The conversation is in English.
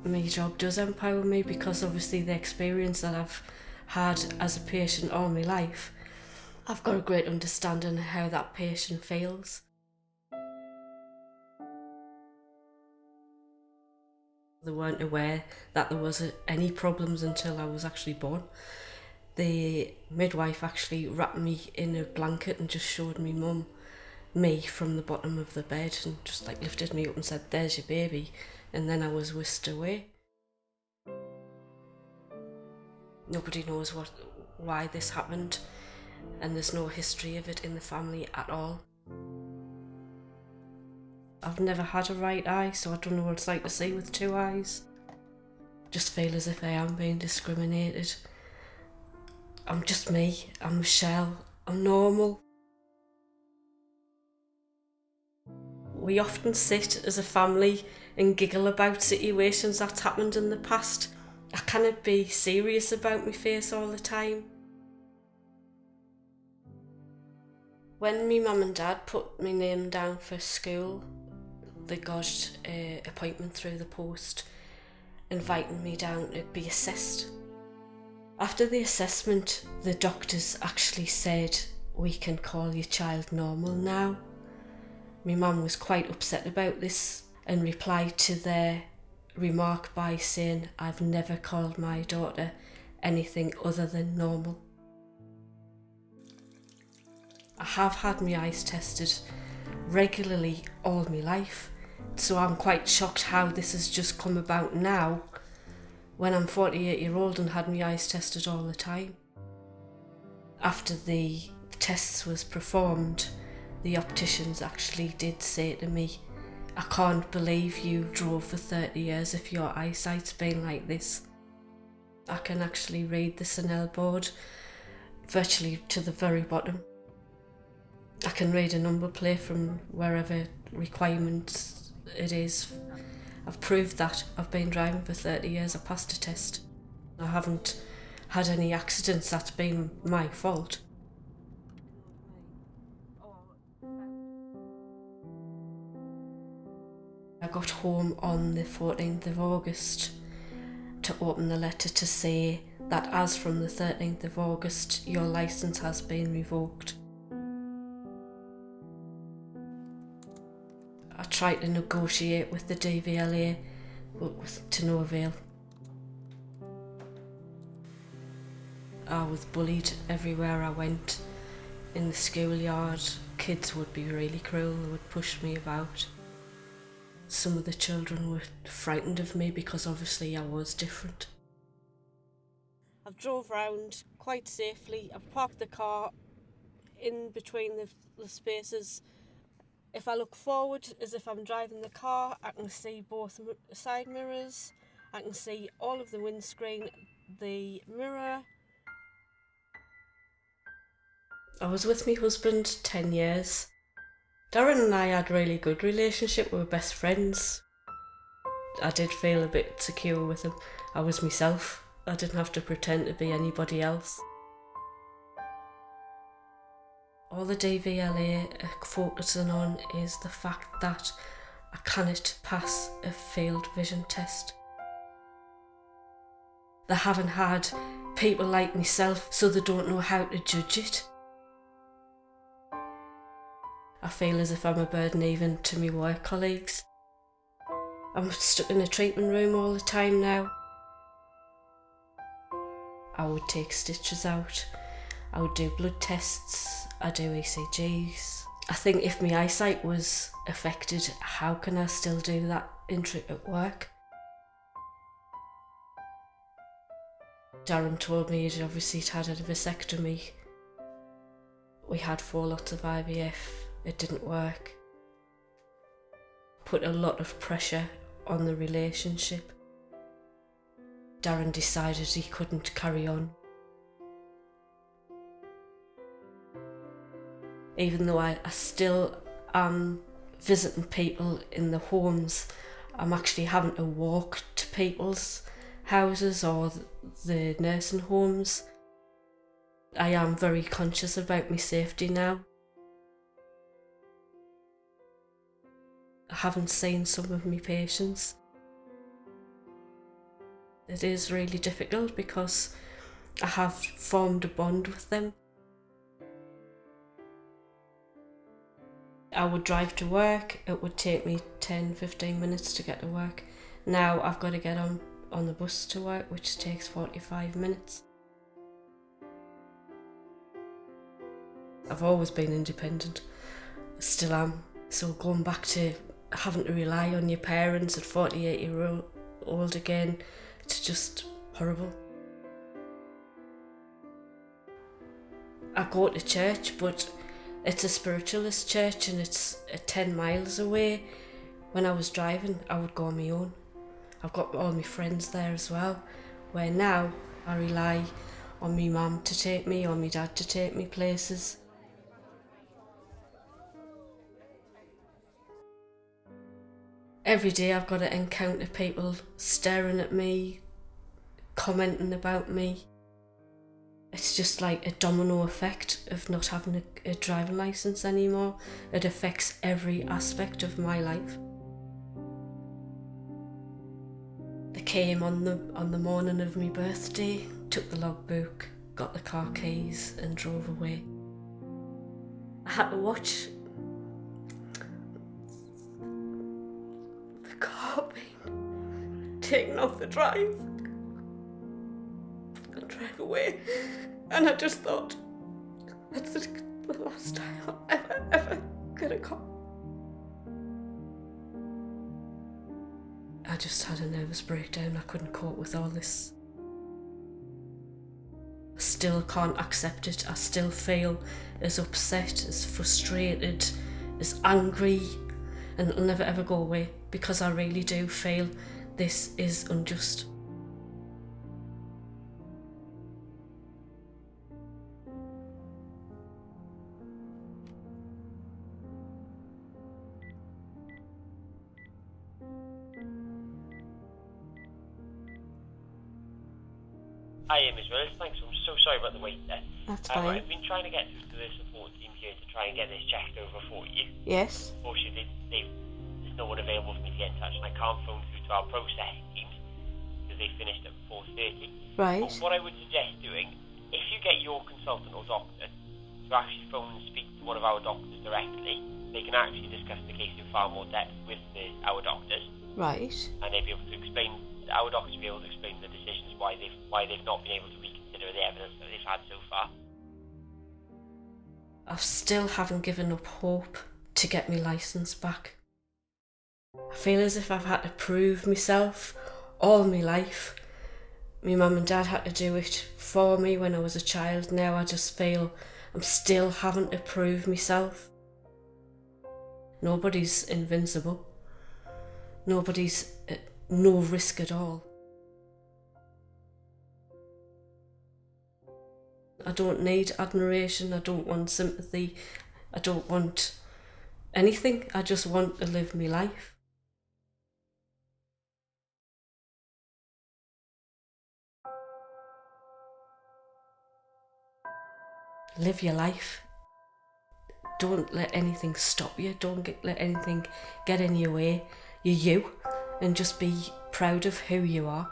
My job does empower me because obviously the experience that I've had as a patient all my life, I've got a great understanding of how that patient feels. They weren't aware that there was any problems until I was actually born. The midwife actually wrapped me in a blanket and just showed me from the bottom of the bed and just like lifted me up and said, "There's your baby," and then I was whisked away. Nobody knows why this happened, and there's no history of it in the family at all. I've never had a right eye, so I don't know what it's like to see with two eyes. Just feel as if I am being discriminated. I'm just me, I'm Michelle, I'm normal. We often sit as a family and giggle about situations that's happened in the past. I cannot be serious about my face all the time. When my mum and dad put my name down for school, they got an appointment through the post inviting me down to be assessed. After the assessment, the doctors actually said, "We can call your child normal now." My mum was quite upset about this and replied to their remark by saying, "I've never called my daughter anything other than normal." I have had my eyes tested regularly all my life, so I'm quite shocked how this has just come about now when I'm 48-year-old and had my eyes tested all the time. After the tests was performed, the opticians actually did say to me, "I can't believe you drove for 30 years if your eyesight's been like this." I can actually read the Snell board virtually to the very bottom. I can read a number plate from wherever requirement it is. I've proved that. I've been driving for 30 years, I passed a test. I haven't had any accidents that's been my fault. I got home on the 14th of August to open the letter to say that as from the 13th of August, your licence has been revoked. I tried to negotiate with the DVLA, but to no avail. I was bullied everywhere I went. In the schoolyard, kids would be really cruel, they would push me about. Some of the children were frightened of me because obviously I was different. I've drove around quite safely. I've parked the car in between the spaces. If I look forward as if I'm driving the car, I can see both side mirrors, I can see all of the windscreen, the mirror. I was with my husband 10 years. Darren and I had a really good relationship, we were best friends. I did feel a bit secure with him. I was myself, I didn't have to pretend to be anybody else. All the DVLA are focusing on is the fact that I cannot pass a field vision test. They haven't had people like myself, so they don't know how to judge it. I feel as if I'm a burden even to my work colleagues. I'm stuck in a treatment room all the time now. I would take stitches out, I would do blood tests, I do ECGs. I think if my eyesight was affected, how can I still do that intricate work? Darren told me he'd obviously had a vasectomy. We had 4 lots of IVF, it didn't work. Put a lot of pressure on the relationship. Darren decided he couldn't carry on. Even though I still am visiting people in the homes, I'm actually having to walk to people's houses or the nursing homes. I am very conscious about my safety now. I haven't seen some of my patients. It is really difficult because I have formed a bond with them. I would drive to work, it would take me 10-15 minutes to get to work. Now I've got to get on the bus to work, which takes 45 minutes. I've always been independent, still am. So going back to having to rely on your parents at 48-year-old again, it's just horrible. I go to church, but it's a spiritualist church and it's 10 miles away. When I was driving, I would go on my own. I've got all my friends there as well, where now I rely on my mum to take me or my dad to take me places. Every day I've got to encounter people staring at me, commenting about me. It's just like a domino effect of not having a driving licence anymore. It affects every aspect of my life. They came on the morning of my birthday, took the logbook, got the car keys and drove away. I had to watch the car being taken off the drive and drive away, and I just thought, that's the last time I'm ever gonna come. I just had a nervous breakdown. I couldn't cope with all this. I still can't accept it. I still feel as upset, as frustrated, as angry, and it'll never ever go away because I really do feel this is unjust. Hi, Ms. Willis. Thanks. I'm so sorry about the wait there. That's fine. I've been trying to get through to the support team here to try and get this checked over for you. Yes. Unfortunately, there's no one available for me to get in touch, and I can't phone through to our processing teams because they finished at 4:30. Right. But what I would suggest doing, if you get your consultant or doctor to actually phone and speak to one of our doctors directly, they can actually discuss the case in far more depth with our doctors. Right. And they'll be able to explain. Our doctors will be able to explain the decisions why they've not been able to reconsider the evidence that they've had so far. I still haven't given up hope to get my licence back. I feel as if I've had to prove myself all my life. My mum and dad had to do it for me when I was a child. Now I just feel I'm still having to prove myself. Nobody's invincible. Nobody's at no risk at all. I don't need admiration, I don't want sympathy, I don't want anything, I just want to live my life. Live your life. Don't let anything stop you, let anything get in your way. You're you, and just be proud of who you are.